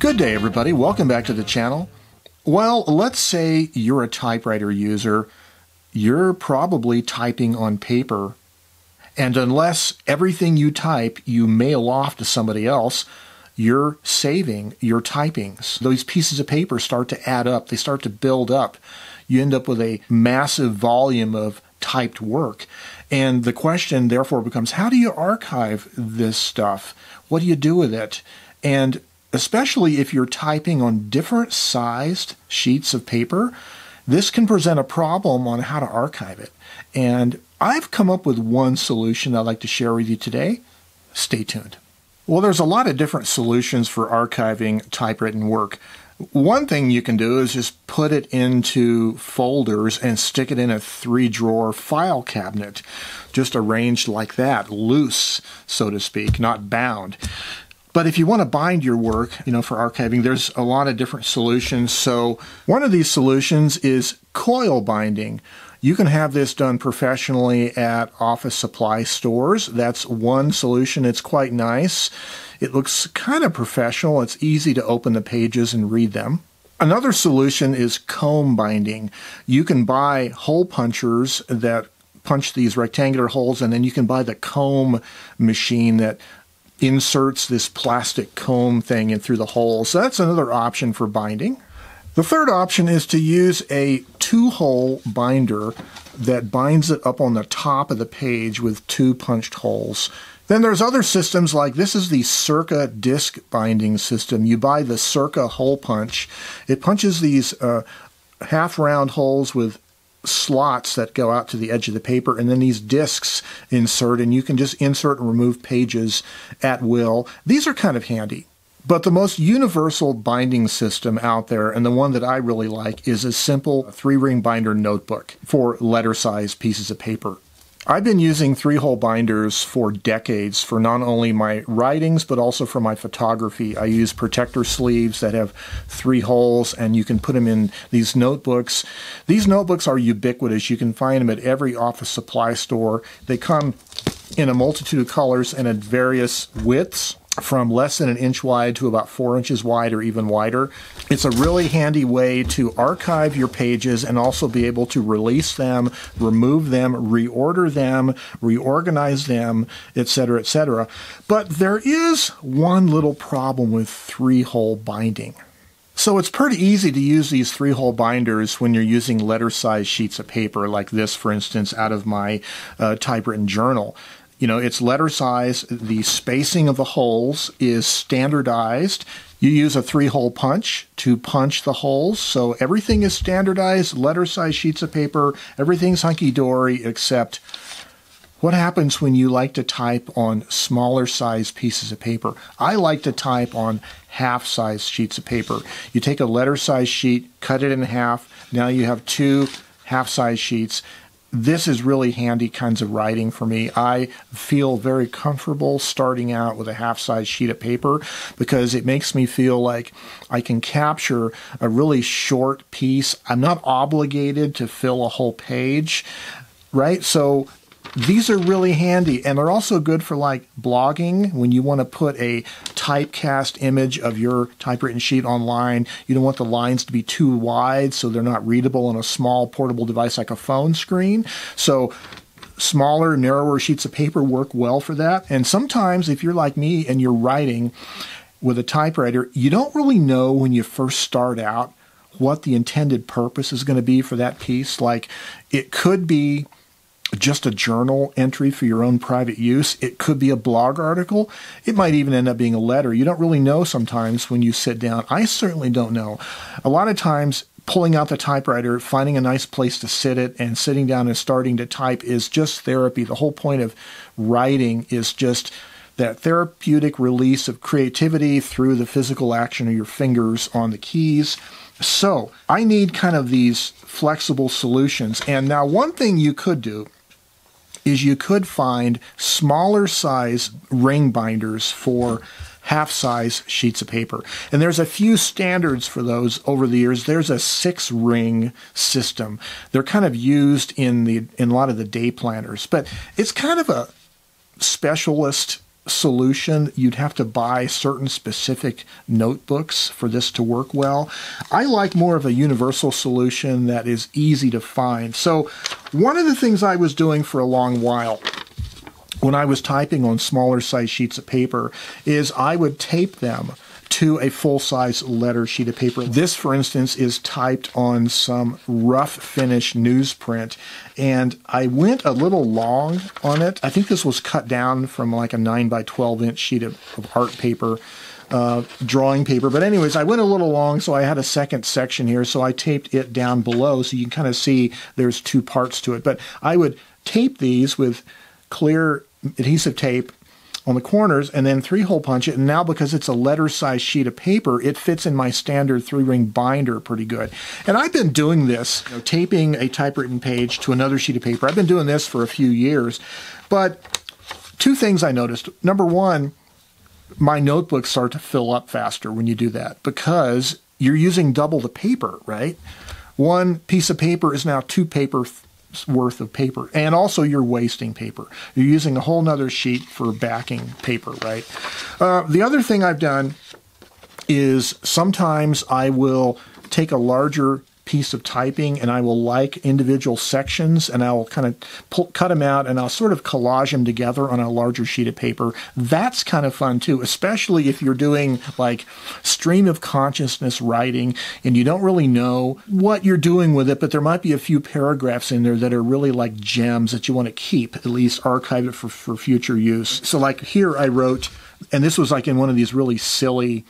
Good day, everybody. Welcome back to the channel. Well, let's say you're a typewriter user. You're probably typing on paper, and unless everything you type you mail off to somebody else, you're saving your typings. Those pieces of paper start to add up. They start to build up. You end up with a massive volume of typed work. And the question, therefore, becomes, how do you archive this stuff? What do you do with it? And especially if you're typing on different sized sheets of paper, this can present a problem on how to archive it. And I've come up with one solution I'd like to share with you today. Stay tuned. Well, there's a lot of different solutions for archiving typewritten work. One thing you can do is just put it into folders and stick it in a 3-drawer file cabinet, just arranged like that, loose, so to speak, not bound. But if you want to bind your work, for archiving, there's a lot of different solutions. So one of these solutions is coil binding. You can have this done professionally at office supply stores. That's one solution. It's quite nice. It looks kind of professional. It's easy to open the pages and read them. Another solution is comb binding. You can buy hole punchers that punch these rectangular holes, and then you can buy the comb machine that inserts this plastic comb thing in through the holes. So that's another option for binding. The third option is to use a 2-hole binder that binds it up on the top of the page with 2 punched holes. Then there's other systems like this is the Circa disc binding system. You buy the Circa hole punch. It punches these half-round holes with slots that go out to the edge of the paper, and then these discs insert, and you can just insert and remove pages at will. These are kind of handy. But the most universal binding system out there, and the one that I really like, is a simple 3-ring binder notebook for letter-sized pieces of paper. I've been using 3-hole binders for decades for not only my writings, but also for my photography. I use protector sleeves that have 3 holes, and you can put them in these notebooks. These notebooks are ubiquitous. You can find them at every office supply store. They come in a multitude of colors and at various widths, from less than 1 inch wide to about 4 inches wide or even wider. It's a really handy way to archive your pages and also be able to release them, remove them, reorder them, reorganize them, etc., etc. But there is one little problem with 3-hole binding. So it's pretty easy to use these 3-hole binders when you're using letter-sized sheets of paper, like this, for instance, out of my typewritten journal. It's letter size. The spacing of the holes is standardized. You use a 3-hole punch to punch the holes. So everything is standardized, letter size sheets of paper. Everything's hunky-dory, except what happens when you like to type on smaller size pieces of paper. I like to type on half-size sheets of paper. You take a letter size sheet, cut it in half. Now you have 2 half-size sheets. This is really handy kinds of writing for me. I feel very comfortable starting out with a half-size sheet of paper because it makes me feel like I can capture a really short piece. I'm not obligated to fill a whole page, right? So these are really handy, and they're also good for like blogging when you want to put a typecast image of your typewritten sheet online. You don't want the lines to be too wide so they're not readable on a small portable device like a phone screen. So smaller, narrower sheets of paper work well for that. And sometimes if you're like me and you're writing with a typewriter, you don't really know when you first start out what the intended purpose is going to be for that piece. Like it could be just a journal entry for your own private use. It could be a blog article. It might even end up being a letter. You don't really know sometimes when you sit down. I certainly don't know. A lot of times pulling out the typewriter, finding a nice place to sit it, and sitting down and starting to type is just therapy. The whole point of writing is just that therapeutic release of creativity through the physical action of your fingers on the keys. So I need kind of these flexible solutions. And now one thing you could do is you could find smaller size ring binders for half-size sheets of paper. And there's a few standards for those over the years. There's a 6-ring system. They're kind of used in a lot of the day planners, but it's kind of a specialist solution, you'd have to buy certain specific notebooks for this to work well. I like more of a universal solution that is easy to find. So one of the things I was doing for a long while when I was typing on smaller size sheets of paper is I would tape them to a full-size letter sheet of paper. This, for instance, is typed on some rough finish newsprint, and I went a little long on it. I think this was cut down from like a 9 by 12 inch sheet of art paper, drawing paper. But anyways, I went a little long, so I had a second section here, so I taped it down below, so you can kind of see there's two parts to it. But I would tape these with clear adhesive tape on the corners and then 3-hole punch it, and now because it's a letter size sheet of paper, it fits in my standard 3-ring binder pretty good. And I've been doing this, taping a typewritten page to another sheet of paper. I've been doing this for a few years, but two things I noticed. Number one, my notebooks start to fill up faster when you do that because you're using double the paper, right? One piece of paper is now 2 paper worth of paper, and also you're wasting paper. You're using a whole nother sheet for backing paper, right? The other thing I've done is sometimes I will take a larger piece of typing and I will like individual sections and I'll kind of cut them out and I'll sort of collage them together on a larger sheet of paper. That's kind of fun too, especially if you're doing like stream of consciousness writing and you don't really know what you're doing with it, but there might be a few paragraphs in there that are really like gems that you want to keep, at least archive it for future use. So like here I wrote, and this was like in one of these really silly,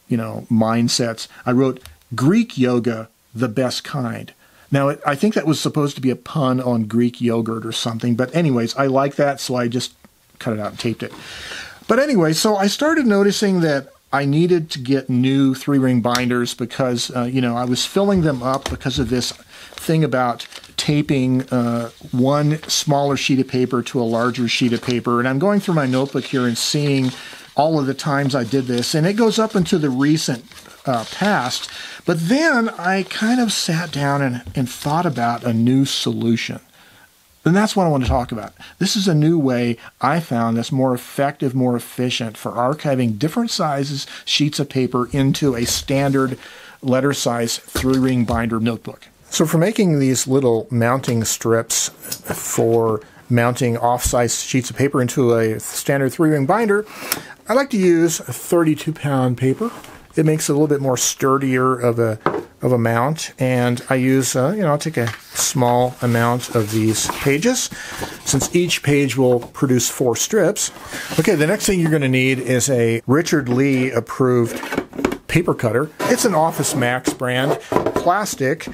mindsets, I wrote Greek yoga, the best kind. Now, I think that was supposed to be a pun on Greek yogurt or something, but anyways, I like that, so I just cut it out and taped it. But anyway, so I started noticing that I needed to get new 3-ring binders because, I was filling them up because of this thing about taping one smaller sheet of paper to a larger sheet of paper. And I'm going through my notebook here and seeing all of the times I did this, and it goes up into the recent past. But then I kind of sat down and thought about a new solution. And that's what I want to talk about. This is a new way I found that's more effective, more efficient for archiving different sizes, sheets of paper into a standard letter size 3-ring binder notebook. So for making these little mounting strips for mounting off-size sheets of paper into a standard 3-ring binder, I like to use a 32-pound paper. It makes it a little bit more sturdier of a mount, and I use, I'll take a small amount of these pages, since each page will produce 4 strips. Okay, the next thing you're going to need is a Richard Lee approved paper cutter. It's an Office Max brand, plastic,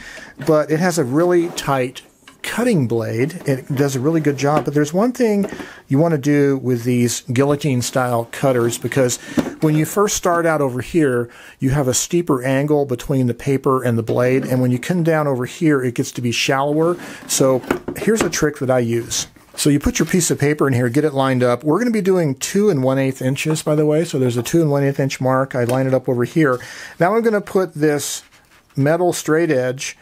but it has a really tight cutting blade. It does a really good job, but there's one thing you want to do with these guillotine style cutters, because when you first start out over here, you have a steeper angle between the paper and the blade, and when you come down over here, it gets to be shallower. So here's a trick that I use. So you put your piece of paper in here, get it lined up. We're going to be doing 2 1/8 inches, by the way, so there's a 2 1/8 inch mark. I line it up over here. Now I'm going to put this metal straight edge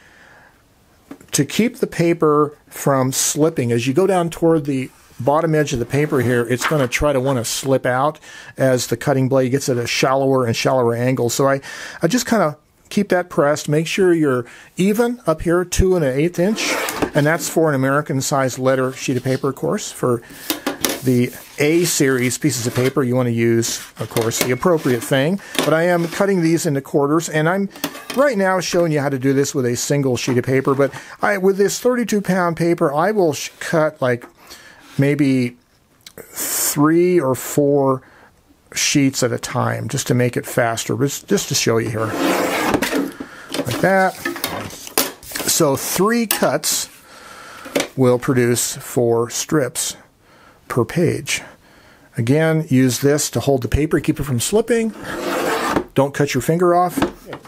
to keep the paper from slipping. As you go down toward the bottom edge of the paper here, it's going to try to want to slip out as the cutting blade gets at a shallower and shallower angle. So I just kind of keep that pressed. Make sure you're even up here, 2 1/8 inch, and that's for an American size letter sheet of paper, of course. For the A series pieces of paper, you want to use, of course, the appropriate thing. But I am cutting these into quarters, and I'm right now showing you how to do this with a single sheet of paper. But with this 32-pound paper, I will cut like maybe 3 or 4 sheets at a time, just to make it faster. Just to show you here, like that. So 3 cuts will produce 4 strips per page. Again, use this to hold the paper, keep it from slipping. Don't cut your finger off.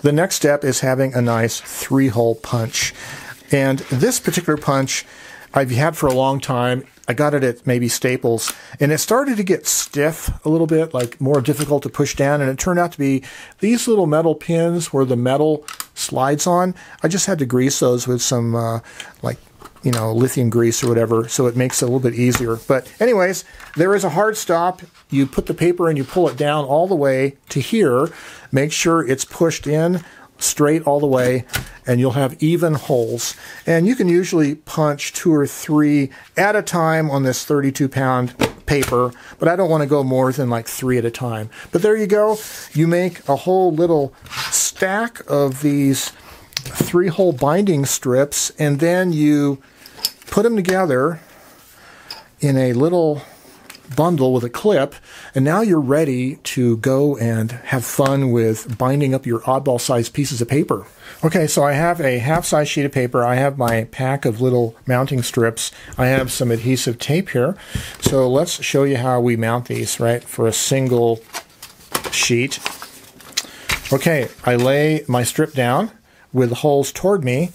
The next step is having a nice 3-hole punch. And this particular punch I've had for a long time. I got it at maybe Staples, and it started to get stiff a little bit, like more difficult to push down, and it turned out to be these little metal pins where the metal slides on. I just had to grease those with some like you know, lithium grease or whatever, so it makes it a little bit easier. But anyways, there is a hard stop. You put the paper in, you pull it down all the way to here. Make sure it's pushed in straight all the way, and you'll have even holes. And you can usually punch 2 or 3 at a time on this 32-pound paper, but I don't want to go more than like 3 at a time. But there you go. You make a whole little stack of these 3-hole binding strips, and then you put them together in a little bundle with a clip, and now you're ready to go and have fun with binding up your oddball sized pieces of paper. Okay, so I have a half-size sheet of paper. I have my pack of little mounting strips. I have some adhesive tape here. So let's show you how we mount these, right, for a single sheet. Okay, I lay my strip down with the holes toward me,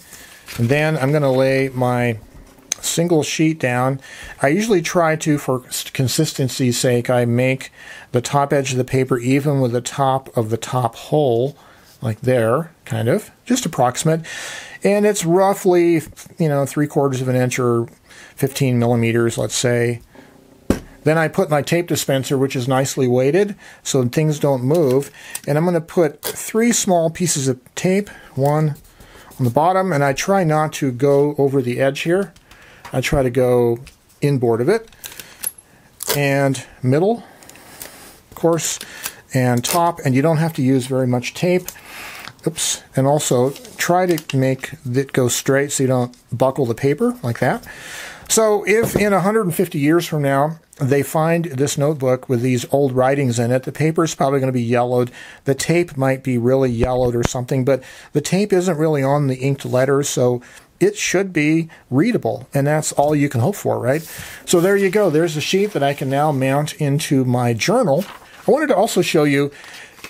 and then I'm going to lay my single sheet down. I usually try to, for consistency's sake, I make the top edge of the paper even with the top of the top hole, like there, kind of, just approximate. And it's roughly, you know, 3/4 of an inch or 15 millimeters, let's say. Then I put my tape dispenser, which is nicely weighted so things don't move, and I'm going to put 3 small pieces of tape, one on the bottom, and I try not to go over the edge here. I try to go inboard of it, and middle, of course, and top, and you don't have to use very much tape. Oops, and also try to make it go straight so you don't buckle the paper like that. So if in 150 years from now they find this notebook with these old writings in it, the paper is probably going to be yellowed. The tape might be really yellowed or something, but the tape isn't really on the inked letters, so it should be readable, and that's all you can hope for, right? So there you go. There's a sheet that I can now mount into my journal. I wanted to also show you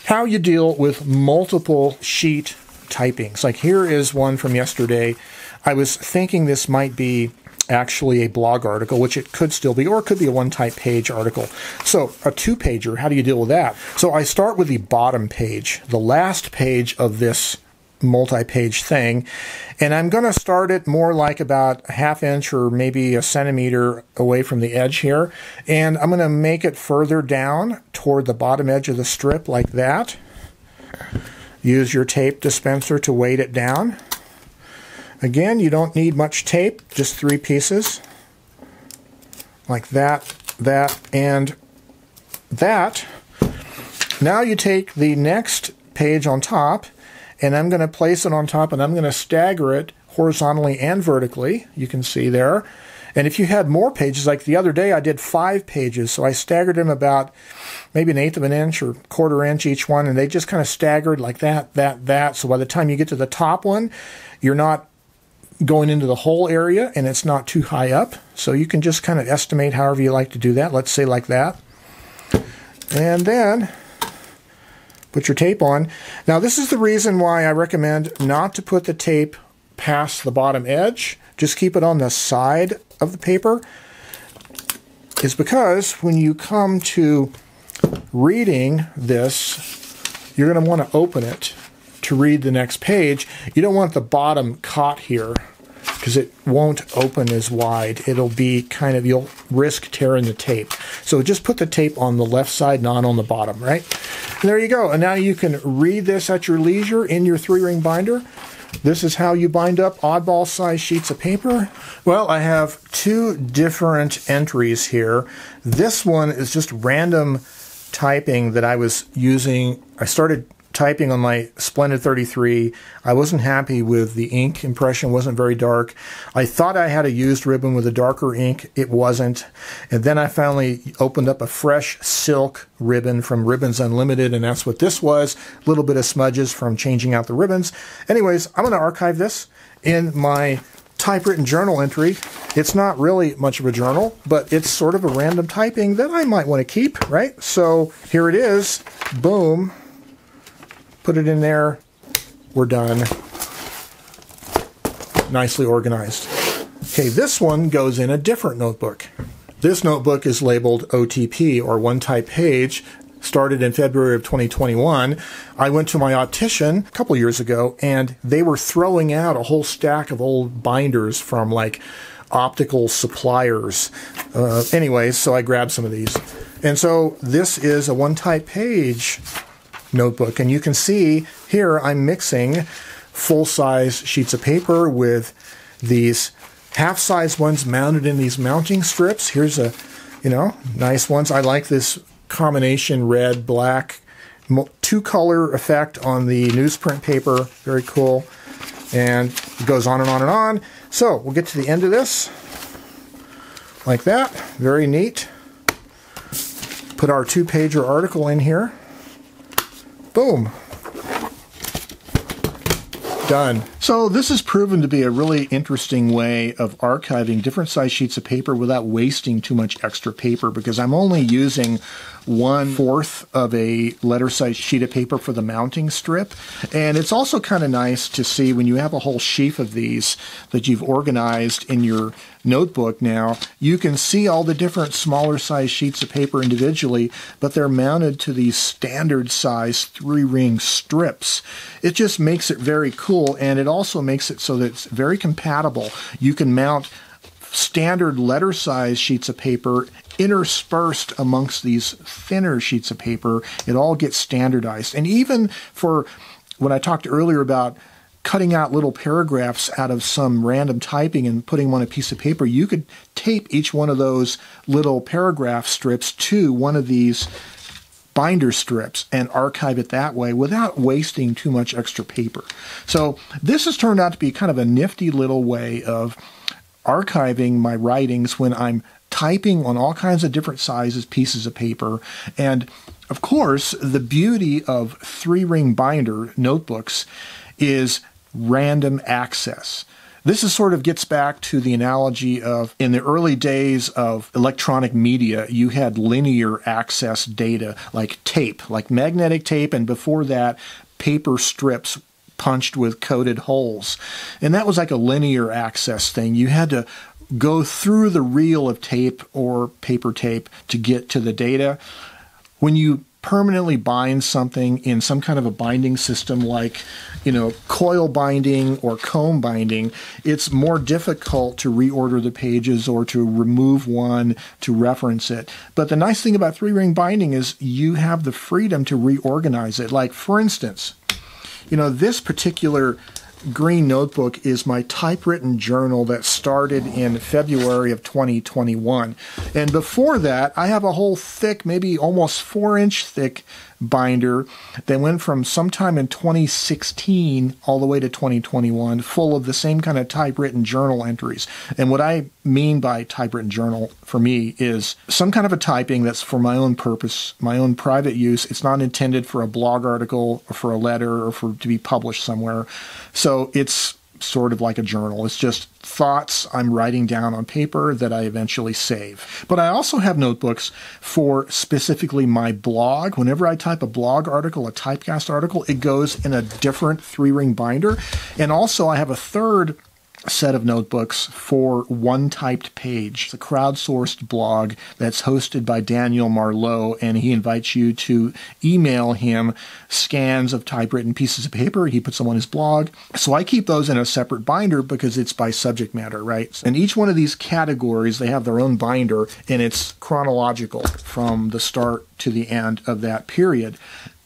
how you deal with multiple sheet typings. Like here is one from yesterday. I was thinking this might be actually a blog article, which it could still be, or it could be a one-type page article. So a 2-pager, how do you deal with that? So I start with the bottom page, the last page of this multi-page thing, and I'm going to start it more like about a 1/2 inch or maybe a centimeter away from the edge here, and I'm going to make it further down toward the bottom edge of the strip like that. Use your tape dispenser to weight it down. Again, you don't need much tape, just 3 pieces like that, that, and that. Now you take the next page on top, and I'm going to place it on top, and I'm going to stagger it horizontally and vertically. You can see there. And if you had more pages, like the other day I did 5 pages, so I staggered them about maybe 1/8 of an inch or 1/4 inch each one, and they just kind of staggered like that, that, that. So by the time you get to the top one, you're not going into the whole area, and it's not too high up. So you can just kind of estimate however you like to do that. Let's say like that. And then put your tape on. Now this is the reason why I recommend not to put the tape past the bottom edge. Just keep it on the side of the paper. Is because when you come to reading this, you're going to want to open it to read the next page. You don't want the bottom caught here because it won't open as wide. It'll be kind of, you'll risk tearing the tape. So just put the tape on the left side, not on the bottom, right? And there you go. And now you can read this at your leisure in your 3-ring binder. This is how you bind up oddball size sheets of paper. Well, I have 2 different entries here. This one is just random typing that I was using. I started typing on my Splendid 33. I wasn't happy with the ink impression, wasn't very dark. I thought I had a used ribbon with a darker ink. It wasn't. And then I finally opened up a fresh silk ribbon from Ribbons Unlimited, and that's what this was. A little bit of smudges from changing out the ribbons. Anyways, I'm going to archive this in my typewritten journal entry. It's not really much of a journal, but it's sort of a random typing that I might want to keep, right? So here it is. Boom. Put it in there. We're done. Nicely organized. Okay, this one goes in a different notebook. This notebook is labeled OTP, or one type page. started in February of 2021, I went to my optician a couple years ago, and they were throwing out a whole stack of old binders from like optical suppliers. Anyways, so I grabbed some of these. And so this is a one-type page notebook, and you can see here I'm mixing full-size sheets of paper with these half-size ones mounted in these mounting strips. Here's a, nice ones. I like this combination red, black, two-color effect on the newsprint paper. Very cool. And it goes on and on and on. So we'll get to the end of this like that. Very neat. Put our 2-pager article in here. Boom. Done. So this has proven to be a really interesting way of archiving different size sheets of paper without wasting too much extra paper, because I'm only using 1/4 of a letter-sized sheet of paper for the mounting strip. And it's also kind of nice to see when you have a whole sheaf of these that you've organized in your notebook now, you can see all the different smaller size sheets of paper individually, but they're mounted to these standard size 3-ring strips. It just makes it very cool, and it also makes it so that it's very compatible. You can mount standard letter size sheets of paper interspersed amongst these thinner sheets of paper. It all gets standardized. And even for when I talked earlier about cutting out little paragraphs out of some random typing and putting them on a piece of paper, you could tape each one of those little paragraph strips to one of these binder strips and archive it that way without wasting too much extra paper. So this has turned out to be kind of a nifty little way of archiving my writings when I'm typing on all kinds of different sizes pieces of paper. And of course, the beauty of 3-ring binder notebooks is random access. This is sort of gets back to the analogy of in the early days of electronic media, you had linear access data like tape, like magnetic tape, and before that, paper strips punched with coded holes. And that was like a linear access thing. You had to go through the reel of tape or paper tape to get to the data. When you permanently bind something in some kind of a binding system like, coil binding or comb binding, it's more difficult to reorder the pages or to remove one to reference it. But the nice thing about 3-ring binding is you have the freedom to reorganize it. Like, for instance, this particular green notebook is my typewritten journal that started in February of 2021. And before that, I have a whole thick, maybe almost 4-inch thick binder that went from sometime in 2016 all the way to 2021, full of the same kind of typewritten journal entries. And what I mean by typewritten journal for me is some kind of a typing that's for my own purpose, my own private use. It's not intended for a blog article or for a letter or to be published somewhere. So it's sort of like a journal. It's just thoughts I'm writing down on paper that I eventually save. But I also have notebooks for specifically my blog. Whenever I type a blog article, a typecast article, it goes in a different 3-ring binder. And also I have a third set of notebooks for One Typed Page. It's a crowdsourced blog that's hosted by Daniel Marlowe, and he invites you to email him scans of typewritten pieces of paper. He puts them on his blog. So I keep those in a separate binder because it's by subject matter, right? And each one of these categories, they have their own binder, and it's chronological from the start to the end of that period.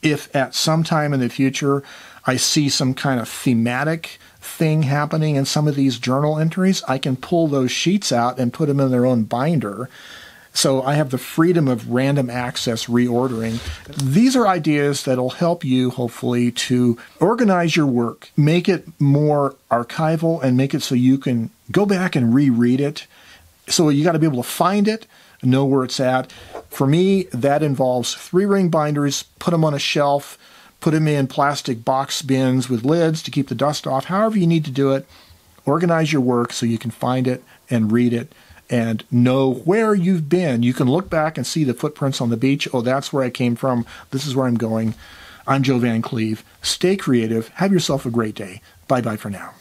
If at some time in the future I see some kind of thematic thing happening in some of these journal entries, I can pull those sheets out and put them in their own binder. So I have the freedom of random access reordering. These are ideas that'll help you, hopefully, to organize your work, make it more archival, and make it so you can go back and reread it. So you got to be able to find it, know where it's at. For me, that involves 3-ring binders, put them on a shelf, put them in plastic box bins with lids to keep the dust off. However you need to do it, organize your work so you can find it and read it and know where you've been. You can look back and see the footprints on the beach. Oh, that's where I came from. This is where I'm going. I'm Joe Van Cleve. Stay creative. Have yourself a great day. Bye-bye for now.